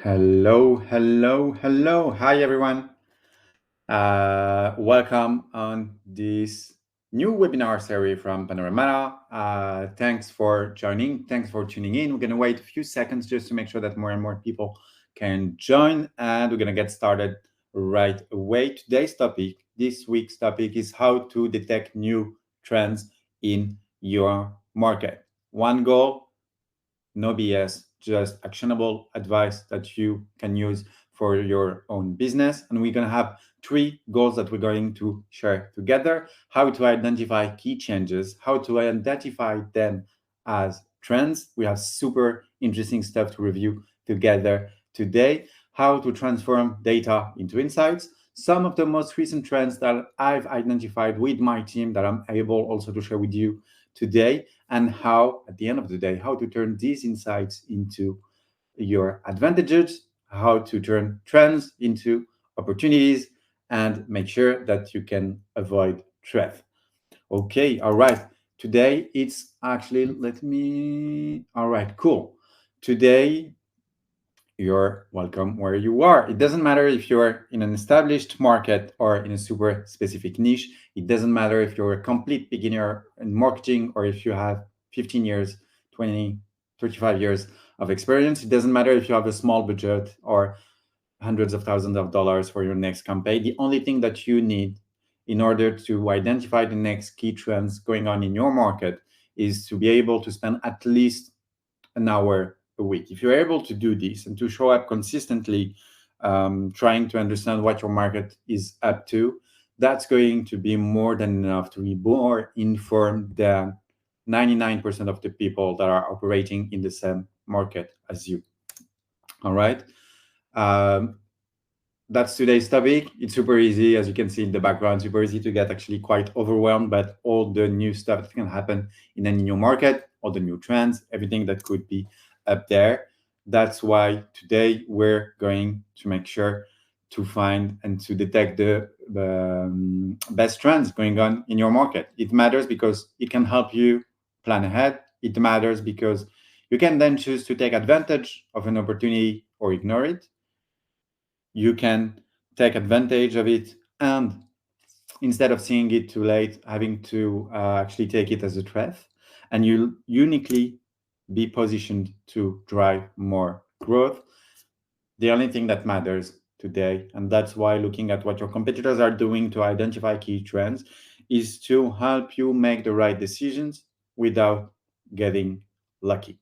Hello, hello, hello. Hi, everyone. Welcome on this new webinar series from Panoramata. Thanks for joining. Thanks for tuning in. We're going to wait a few seconds just to make sure that more and more people can join, and we're going to get started right away. This week's topic is how to detect new trends in your market. One goal, no BS, just actionable advice that you can use for your own business. And we're going to have three goals that we're going to share together: how to identify key changes, how to identify them as trends. We have super interesting stuff to review together today: how to transform data into insights, some of the most recent trends that I've identified with my team that I'm able also to share with you today, and how, at the end of the day, how to turn these insights into your advantages, how to turn trends into opportunities, and make sure that you can avoid threat. Okay, all right. Today it's actually, all right, cool. Today you're welcome where you are. It doesn't matter if you're in an established market or in a super specific niche. It doesn't matter if you're a complete beginner in marketing or if you have 15 years, 20, 35 years of experience. It doesn't matter if you have a small budget or hundreds of thousands of dollars for your next campaign. The only thing that you need in order to identify the next key trends going on in your market is to be able to spend at least an hour a week. If you're able to do this and to show up consistently, trying to understand what your market is up to, that's going to be more than enough to be more informed than 99% of the people that are operating in the same market as you. All right. Um, that's today's topic. It's super easy, as you can see in the background, super easy to get actually quite overwhelmed by all the new stuff that can happen in any new market, all the new trends, everything that could be up there. That's why today we're going to make sure to find and to detect the best trends going on in your market. It matters because it can help you plan ahead. It matters because you can then choose to take advantage of an opportunity or ignore it. You can take advantage of it, and instead of seeing it too late, having to actually take it as a threat, and you uniquely be positioned to drive more growth. The only thing that matters today, and that's why looking at what your competitors are doing to identify key trends, is to help you make the right decisions without getting lucky.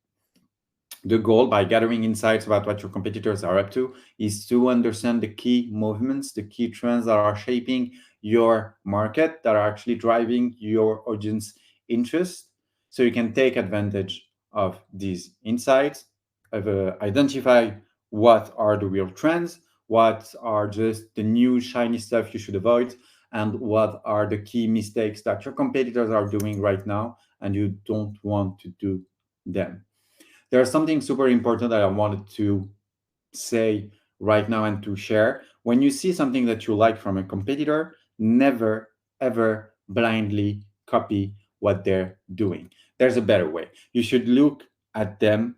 The goal, by gathering insights about what your competitors are up to, is to understand the key movements, the key trends that are shaping your market, that are actually driving your audience interest, so you can take advantage of these insights, identify what are the real trends, what are just the new shiny stuff you should avoid, and what are the key mistakes that your competitors are doing right now and you don't want to do them. There's something super important that I wanted to say right now and to share. When you see something that you like from a competitor, never ever blindly copy what they're doing. There's a better way. You should look at them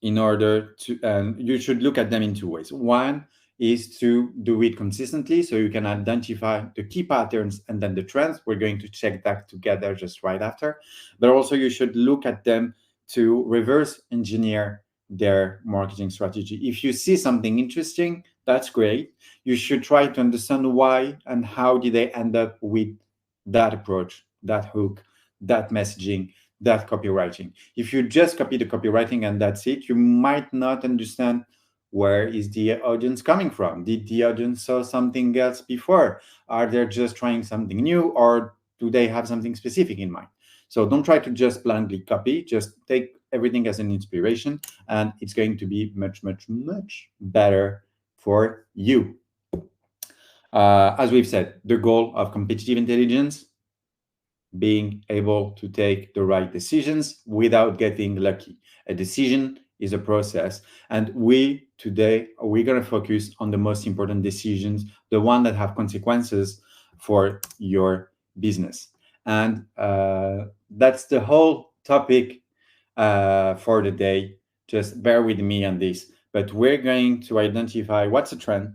in order to, and you should look at them in two ways. One is to do it consistently so you can identify the key patterns and then the trends. We're going to check that together just right after. But also you should look at them to reverse engineer their marketing strategy. If you see something interesting, that's great. You should try to understand why and how did they end up with that approach, that hook, that messaging, that copywriting. If you just copy the copywriting and that's it, you might not understand where is the audience coming from. Did the audience saw something else before? Are they just trying something new, or do they have something specific in mind? So don't try to just blindly copy. Just take everything as an inspiration, and it's going to be much, much, much better for you. As we've said, the goal of competitive intelligence, being able to take the right decisions without getting lucky. A decision is a process, and we're going to focus on the most important decisions, the one that have consequences for your business. And that's the whole topic for the day. Just bear with me on this. but we're going to identify what's a trend,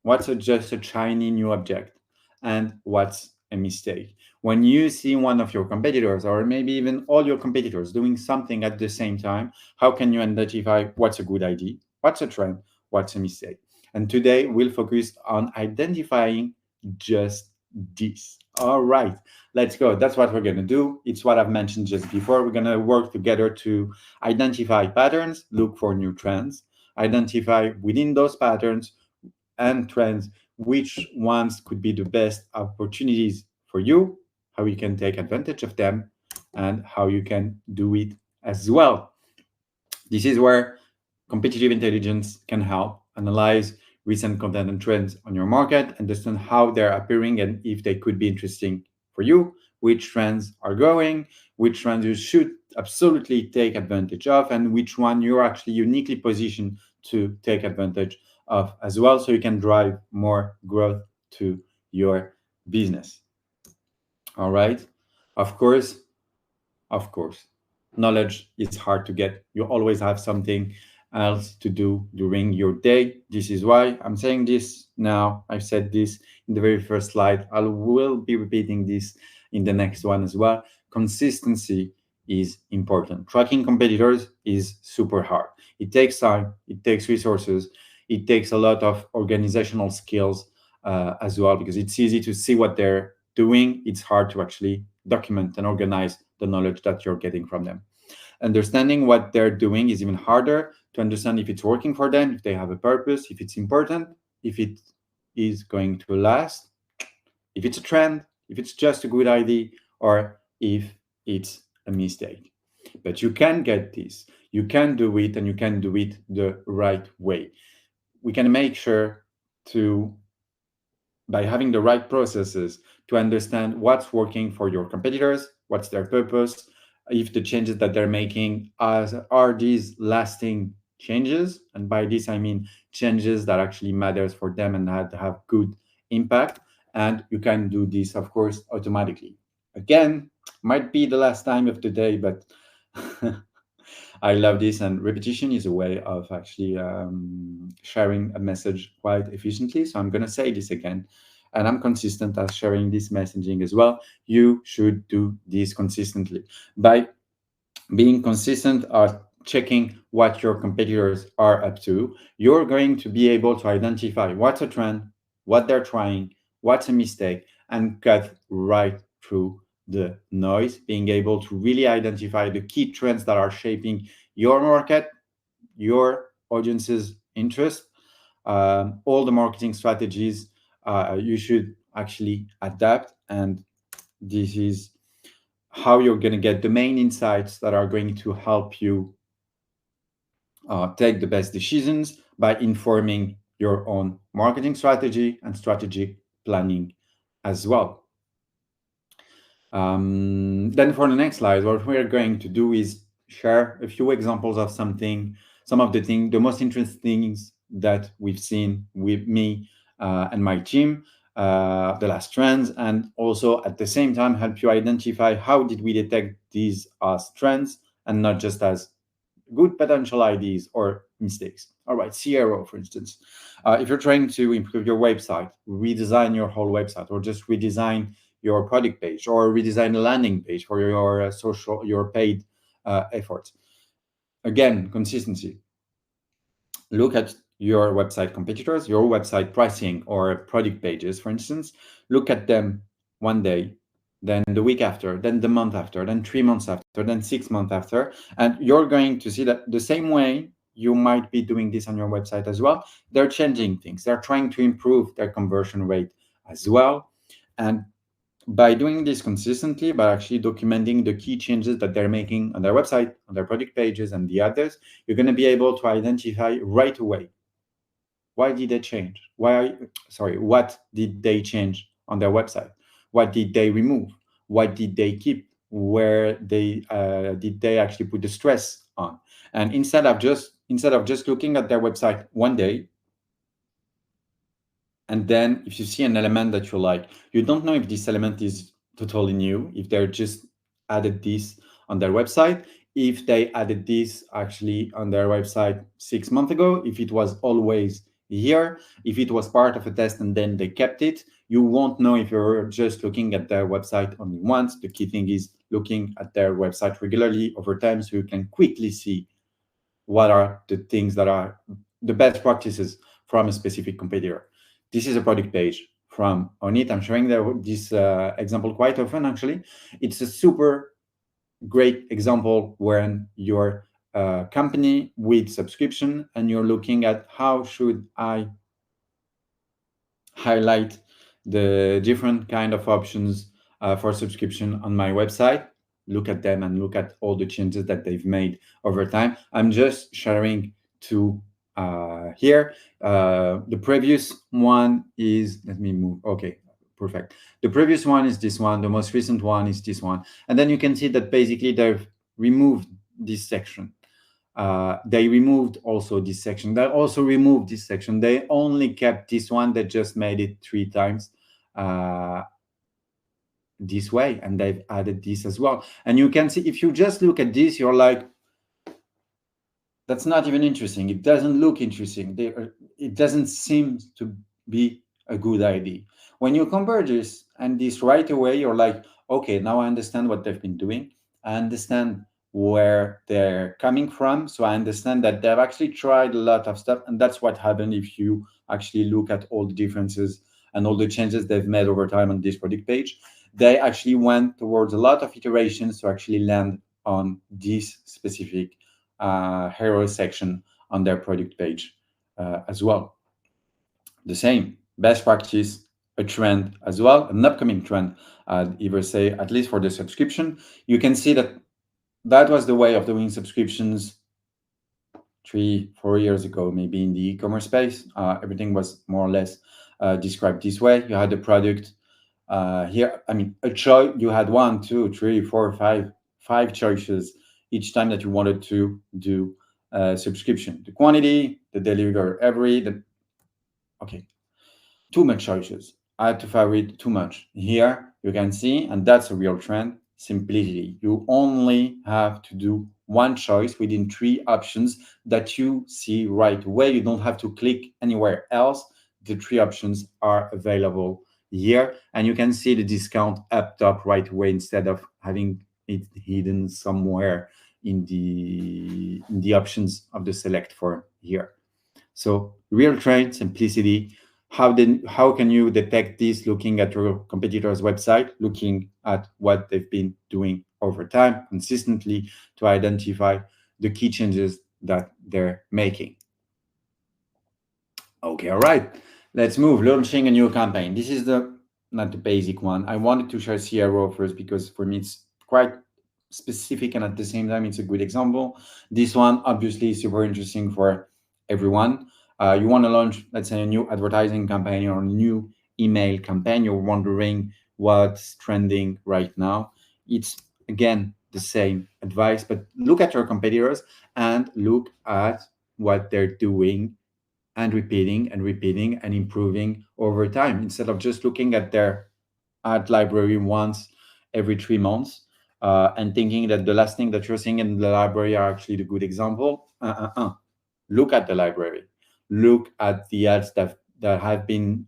what's just a shiny new object, and what's a mistake. When you see one of your competitors, or maybe even all your competitors, doing something at the same time, how can you identify what's a good idea, what's a trend, what's a mistake? And today we'll focus on identifying just this. All right, let's go. That's what we're going to do. It's what I've mentioned just before. We're going to work together to identify patterns, look for new trends, identify within those patterns and trends which ones could be the best opportunities for you, how you can take advantage of them, and how you can do it as well. This is where competitive intelligence can help analyze recent content and trends on your market, understand how they're appearing and if they could be interesting for you, which trends are growing, which trends you should absolutely take advantage of, and which one you're actually uniquely positioned to take advantage of as well, so you can drive more growth to your business. All right. Of course, of course. Knowledge is hard to get. You always have something else to do during your day. This is why I'm saying this now. I've said this in the very first slide. I will be repeating this in the next one as well. Consistency is important. Tracking competitors is super hard. It takes time, it takes resources, it takes a lot of organizational skills as well, because it's easy to see what they're doing. It's hard to actually document and organize the knowledge that you're getting from them. Understanding what they're doing is even harder to understand if it's working for them, if they have a purpose, if it's important, if it is going to last, if it's a trend, if it's just a good idea, or if it's a mistake. But you can get this, you can do it, and you can do it the right way. We can make sure to, by having the right processes, to understand what's working for your competitors, what's their purpose, if the changes that they're making are these lasting changes. And by this, I mean changes that actually matters for them and that have good impact. And you can do this, of course, automatically. Again, might be the last time of the day, but I love this, and repetition is a way of actually sharing a message quite efficiently. So I'm going to say this again, and I'm consistent as sharing this messaging as well. You should do this consistently. By being consistent at checking what your competitors are up to, you're going to be able to identify what's a trend, what they're trying, what's a mistake, and cut right through the noise, being able to really identify the key trends that are shaping your market, your audience's interest, all the marketing strategies you should actually adapt. And this is how you're going to get the main insights that are going to help you take the best decisions by informing your own marketing strategy and strategic planning as well. Then for the next slide, what we're going to do is share a few examples of some of the most interesting things that we've seen with me and my team, the last trends, and also at the same time help you identify how did we detect these as trends and not just as good potential ideas or mistakes. All right, CRO, for instance. If you're trying to improve your website, redesign your whole website, or just redesign your product page, or redesign a landing page for your your paid efforts. Again, consistency. Look at your website competitors, your website pricing or product pages, for instance. Look at them one day, then the week after, then the month after, then 3 months after, then 6 months after, and you're going to see that the same way you might be doing this on your website as well. They're changing things. They're trying to improve their conversion rate as well. And by doing this consistently, by actually documenting the key changes that they're making on their website, on their product pages, and the others, you're going to be able to identify right away why did they change? What did they change on their website? What did they remove? What did they keep? Where did they actually put the stress on? And instead of just looking at their website one day, and then if you see an element that you like, you don't know if this element is totally new, if they're just added this on their website. if they added this actually on their website 6 months ago, if it was always here, if it was part of a test and then they kept it, you won't know if you're just looking at their website only once. The key thing is looking at their website regularly over time so you can quickly see what are the things that are the best practices from a specific competitor. This is a product page from Onit. I'm showing this example quite often, actually. It's a super great example when you're a company with subscription and you're looking at how should I highlight the different kind of options for subscription on my website. Look at them and look at all the changes that they've made over time. I'm just sharing two here. The previous one is, let me move. Okay, perfect. The previous one is this one. The most recent one is this one. And then you can see that basically they've removed this section. They removed also this section. They also removed this section. They only kept this one. They just made it 3 times this way, and they've added this as well. And you can see, if you just look at this, you're like, that's not even interesting. It doesn't look interesting. It doesn't seem to be a good idea. When you compare this and this right away, you're like, okay, now I understand what they've been doing. I understand where they're coming from. So I understand that they've actually tried a lot of stuff. And that's what happened if you actually look at all the differences and all the changes they've made over time on this product page. They actually went towards a lot of iterations to actually land on this specific hero section on their product page as well. The same best practice, a trend as well, an upcoming trend. Either say, at least for the subscription, you can see that that was the way of doing subscriptions 3-4 years ago, maybe in the e-commerce space. Everything was more or less described this way. You had the product here. I mean, a choice. You had 1, 2, 3, 4, 5 choices each time that you wanted to do a subscription. The quantity, the delivery okay, too much choices. I had to favorite too much. Here you can see, and that's a real trend, simplicity. You only have to do one choice within 3 options that you see right away. You don't have to click anywhere else. The 3 options are available here, and you can see the discount up top right away instead of having it hidden somewhere in the options of the select form here. So real trend, simplicity. How can you detect this? Looking at your competitor's website, looking at what they've been doing over time consistently to identify the key changes that they're making. Okay, all right. Let's move. Launching a new campaign. This is not the basic one. I wanted to share CRO first because for me it's quite specific and at the same time it's a good example. This one obviously is super interesting for everyone. You want to launch, let's say, a new advertising campaign or a new email campaign. You're wondering what's trending right now. It's again the same advice, but look at your competitors and look at what they're doing and repeating and improving over time instead of just looking at their ad library once every 3 months and thinking that the last thing that you're seeing in the library are actually the good example. Look at the library. Look at the ads that have been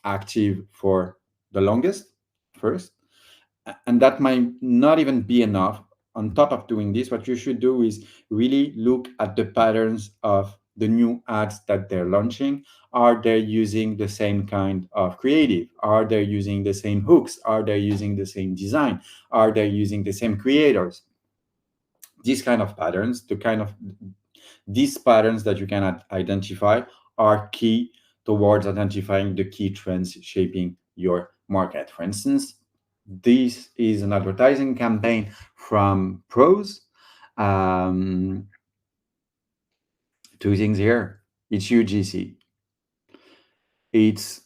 active for the longest first. And that might not even be enough. On top of doing this, what you should do is really look at the patterns of the new ads that they're launching. Are they using the same kind of creative? Are they using the same hooks? Are they using the same design? Are they using the same creators? These kind of patterns, these patterns that you can identify are key towards identifying the key trends shaping your market. For instance, this is an advertising campaign from Pros. Two things here. It's UGC. It's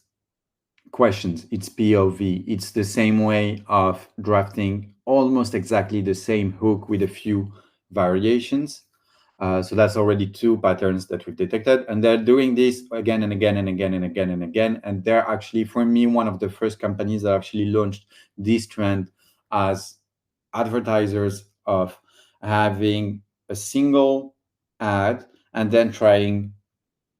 questions. It's POV. It's the same way of drafting almost exactly the same hook with a few variations. So that's already 2 patterns that we've detected. And they're doing this again and again and again and again and again. And they're actually, for me, one of the first companies that actually launched this trend as advertisers of having a single ad and then trying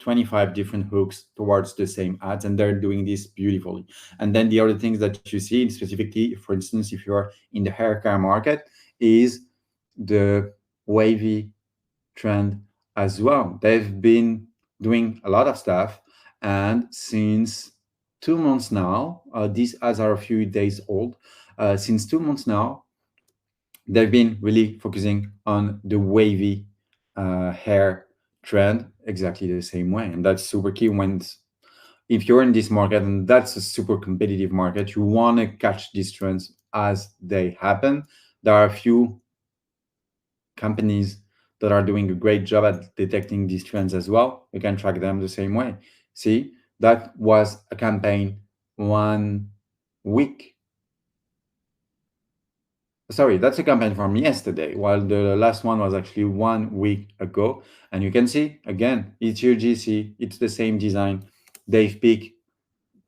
25 different hooks towards the same ads, and they're doing this beautifully. And then the other things that you see, specifically, for instance, if you're in the hair care market, is the wavy trend as well. They've been doing a lot of stuff, and since 2 months now, these ads are a few days old. Since 2 months now, they've been really focusing on the wavy hair trend exactly the same way, and that's super key when if you're in this market, and that's a super competitive market, you want to catch these trends as they happen. There are a few companies that are doing a great job at detecting these trends as well. We can track them the same way. See, that was a campaign 1 week. Sorry, that's a campaign from yesterday, while the last one was actually 1 week ago. And you can see, again, it's UGC, it's the same design. They've picked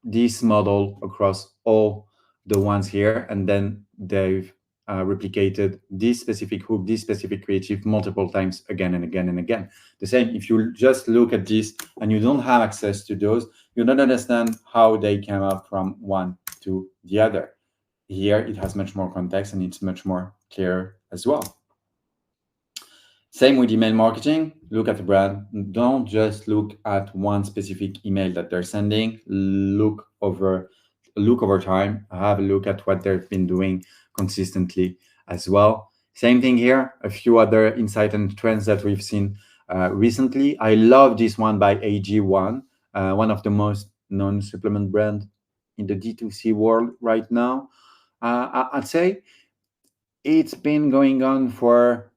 this model across all the ones here, and then they've replicated this specific hook, this specific creative multiple times again and again and again. The same, if you just look at this and you don't have access to those, you don't understand how they came up from one to the other. Here, it has much more context and it's much more clear as well. Same with email marketing. Look at the brand. Don't just look at one specific email that they're sending. Look over time. Have a look at what they've been doing consistently as well. Same thing here. A few other insight and trends that we've seen recently. I love this one by AG1, one of the most known supplement brand in the D2C world right now. I'd say it's been going on for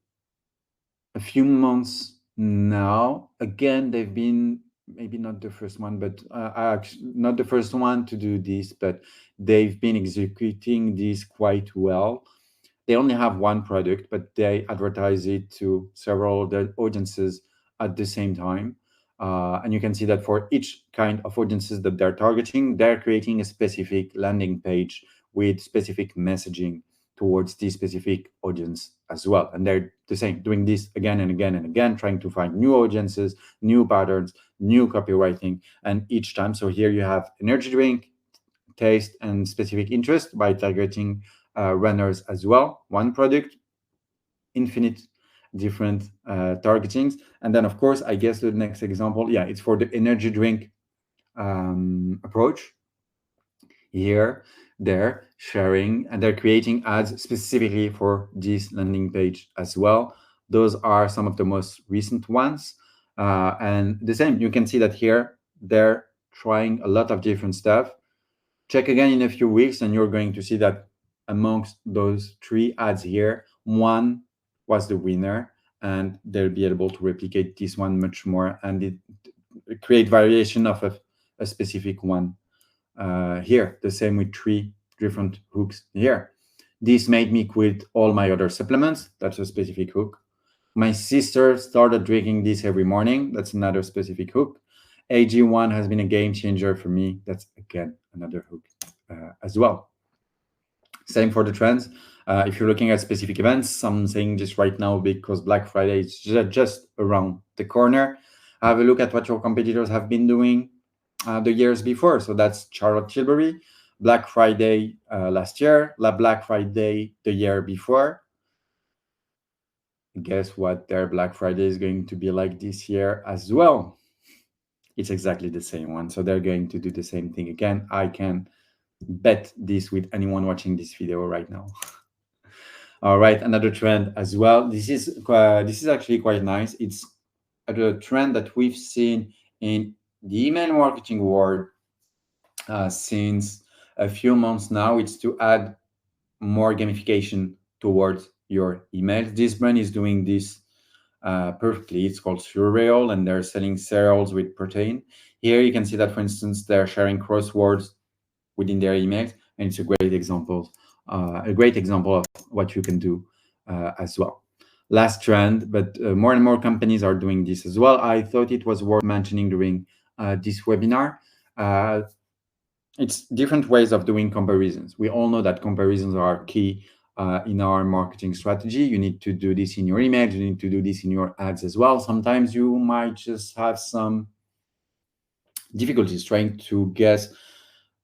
a few months now. Again, they've been maybe not the first one, but not the first one to do this, but they've been executing this quite well. They only have one product, but they advertise it to several other audiences at the same time. And you can see that for each kind of audiences that they're targeting, they're creating a specific landing page with specific messaging towards this specific audience as well. And they're the same, doing this again and again and again, trying to find new audiences, new patterns, new copywriting, and each time. So here you have energy drink, taste, and specific interest by targeting runners as well. One product, infinite different targetings. And then, of course, I guess the next example, yeah, it's for the energy drink approach. Here, they're sharing and they're creating ads specifically for this landing page as well. Those are some of the most recent ones. And the same, you can see that here, they're trying a lot of different stuff. Check again in a few weeks, and you're going to see that amongst those three ads here, one was the winner, and they'll be able to replicate this one much more and create variation of a specific one. Here, the same with three different hooks here. This made me quit all my other supplements. That's a specific hook. My sister started drinking this every morning. That's another specific hook. AG1 has been a game changer for me. That's, again, another hook as well. Same for the trends. If you're looking at specific events, I'm saying this right now because Black Friday is just around the corner. Have a look at what your competitors have been doing the years before. So that's Charlotte Tilbury, Black Friday last year, Black Friday the year before. Guess what their Black Friday is going to be like this year as well. It's exactly the same one. So they're going to do the same thing again. I can bet this with anyone watching this video right now. All right, another trend as well. This is actually quite nice. It's a trend that we've seen in the email marketing world since a few months now. It's to add more gamification towards your emails. This brand is doing this perfectly. It's called Surreal, and they're selling cereals with protein. Here you can see that, for instance, they're sharing crosswords within their emails, and it's a great example of what you can do as well. Last trend, but more and more companies are doing this as well. I thought it was worth mentioning during this webinar. It's different ways of doing comparisons. We all know that comparisons are key in our marketing strategy. You need to do this in your email. You need to do this in your ads as well. Sometimes you might just have some difficulties trying to guess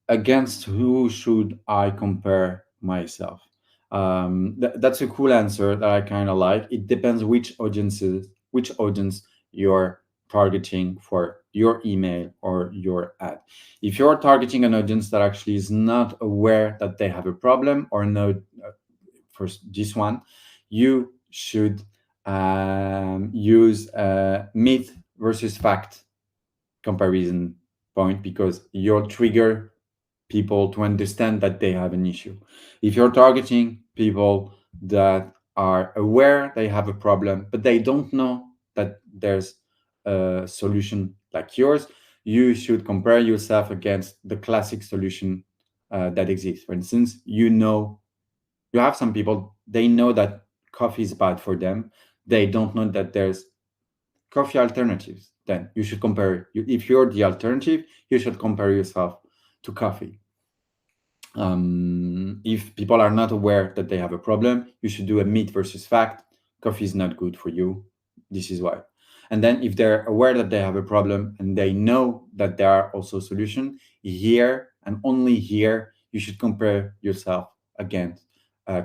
against who should I compare myself. That's a cool answer that I kind of like. It depends which audience you're targeting for your email or your ad. If you're targeting an audience that actually is not aware that they have a problem or no, for this one, you should use myth versus fact comparison point, because you'll trigger people to understand that they have an issue. If you're targeting people that are aware they have a problem, but they don't know that there's a solution like yours, you should compare yourself against the classic solution that exists. For instance, you have some people, they know that coffee is bad for them. They don't know that there's coffee alternatives. Then you should compare. If you're the alternative, you should compare yourself to coffee. If people are not aware that they have a problem, you should do a myth versus fact. Coffee is not good for you. This is why. And then if they're aware that they have a problem and they know that there are also solutions, here and only here, you should compare yourself against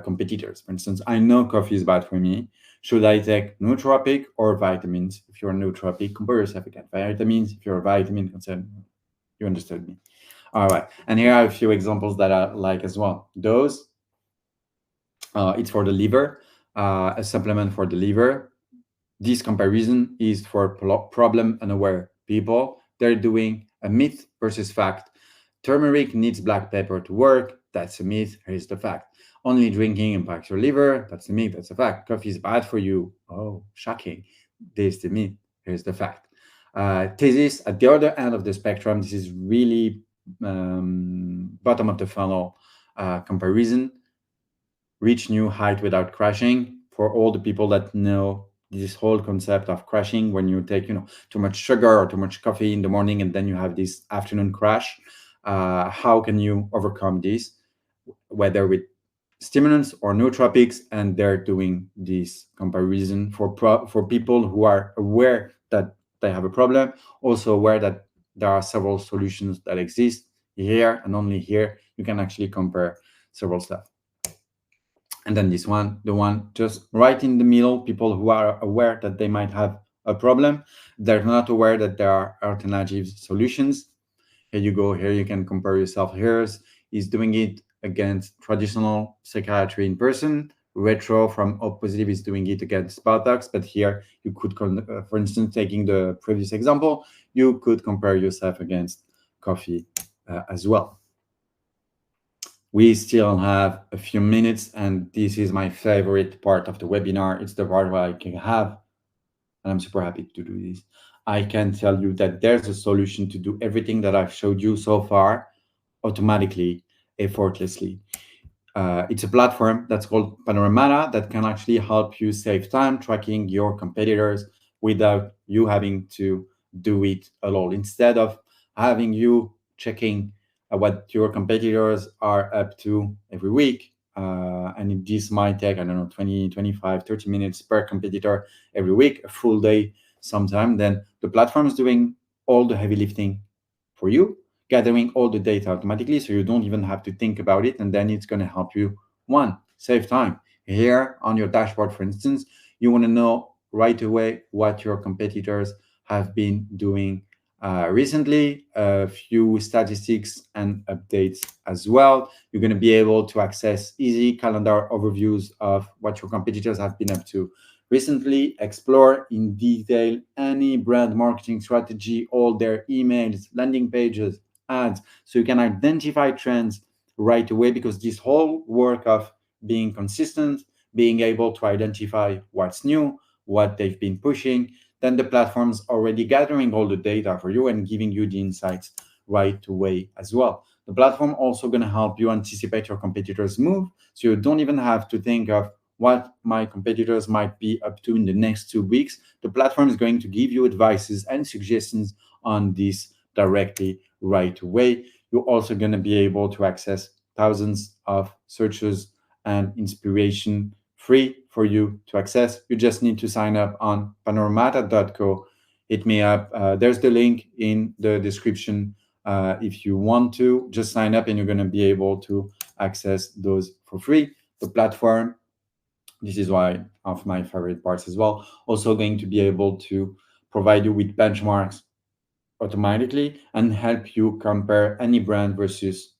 competitors. For instance, I know coffee is bad for me. Should I take nootropic or vitamins? If you're nootropic, compare yourself against vitamins. If you're a vitamin concern, you understood me. All right, and here are a few examples that I like as well. Those, it's for the liver, a supplement for the liver. This comparison is for problem unaware people. They're doing a myth versus fact. Turmeric needs black pepper to work. That's a myth. Here's the fact. Only drinking impacts your liver. That's a myth. That's a fact. Coffee is bad for you. Oh, shocking. This is the myth. Here's the fact. Thesis at the other end of the spectrum. This is really bottom of the funnel comparison. Reach new height without crashing. For all the people that know this whole concept of crashing, when you take too much sugar or too much coffee in the morning and then you have this afternoon crash, how can you overcome this, whether with stimulants or nootropics? And they're doing this comparison for people who are aware that they have a problem, also aware that there are several solutions that exist. Here and only here you can actually compare several stuff. And then this one, the one just right in the middle, people who are aware that they might have a problem, they're not aware that there are alternative solutions. Here you go. Here you can compare yourself. Here's is doing it against traditional psychiatry in person. Retro from O Positive is doing it against Botox. But here you could, for instance, taking the previous example, you could compare yourself against coffee as well. We still have a few minutes, and this is my favorite part of the webinar. It's the part where I can have, and I'm super happy to do this. I can tell you that there's a solution to do everything that I've showed you so far automatically, effortlessly. It's a platform that's called Panoramata that can actually help you save time tracking your competitors without you having to do it alone. Instead of having you checking what your competitors are up to every week, and this might take, I don't know, 20, 25, 30 minutes per competitor every week, a full day sometime, then the platform is doing all the heavy lifting for you, gathering all the data automatically, so you don't even have to think about it. And then it's going to help you, one, save time. Here on your dashboard, for instance, you want to know right away what your competitors have been doing recently, a few statistics and updates as well. You're going to be able to access easy calendar overviews of what your competitors have been up to recently, explore in detail any brand marketing strategy, all their emails, landing pages, ads, so you can identify trends right away, because this whole work of being consistent, being able to identify what's new, what they've been pushing, then the platform's already gathering all the data for you and giving you the insights right away as well. The platform also going to help you anticipate your competitors' move, so you don't even have to think of what my competitors might be up to in the next 2 weeks. The platform is going to give you advices and suggestions on this directly right away. You're also going to be able to access thousands of searches and inspiration free for you to access. You just need to sign up on panoramata.co. Hit me up. There's the link in the description. If you want to, just sign up and you're going to be able to access those for free. The platform, this is why of my favorite parts as well, also going to be able to provide you with benchmarks automatically and help you compare any brand versus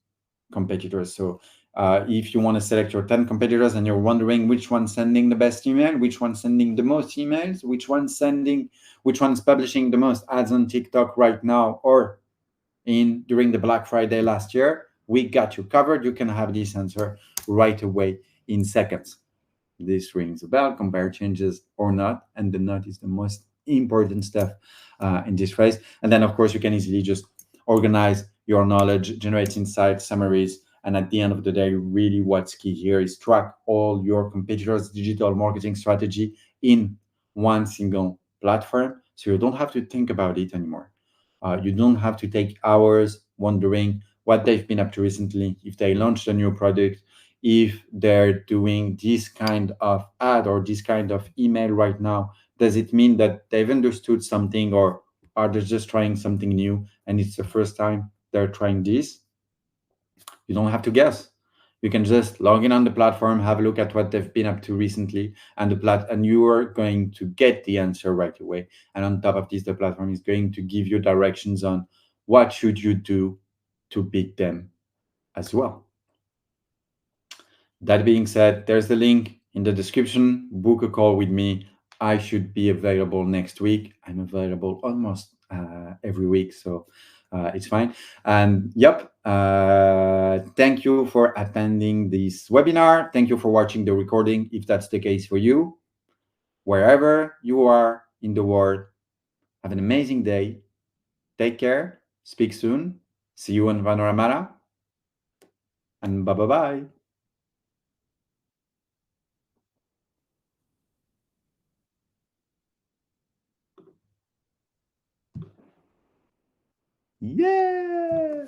competitors. So if you want to select your 10 competitors and you're wondering which one's sending the best email, which one's sending the most emails, which one's publishing the most ads on TikTok right now or in during the Black Friday last year, we got you covered. You can have this answer right away in seconds. This rings a bell, compare changes or not, and the not is the most important stuff in this phrase. And then, of course, you can easily just organize your knowledge, generate insights, summaries, and at the end of the day, really what's key here is track all your competitors' digital marketing strategy in one single platform, so you don't have to think about it anymore. You don't have to take hours wondering what they've been up to recently, if they launched a new product, if they're doing this kind of ad or this kind of email right now. Does it mean that they've understood something, or are they just trying something new and it's the first time they're trying this? You don't have to guess. You can just log in on the platform, have a look at what they've been up to recently, and and you are going to get the answer right away. And on top of this, the platform is going to give you directions on what should you do to beat them as well. That being said, there's the link in the description. Book a call with me. I should be available next week. I'm available almost every week, so it's fine. And yep, thank you for attending this webinar. Thank you for watching the recording, if that's the case for you. Wherever you are in the world, have an amazing day. Take care. Speak soon. See you on Panoramata. And bye bye bye. Yeah.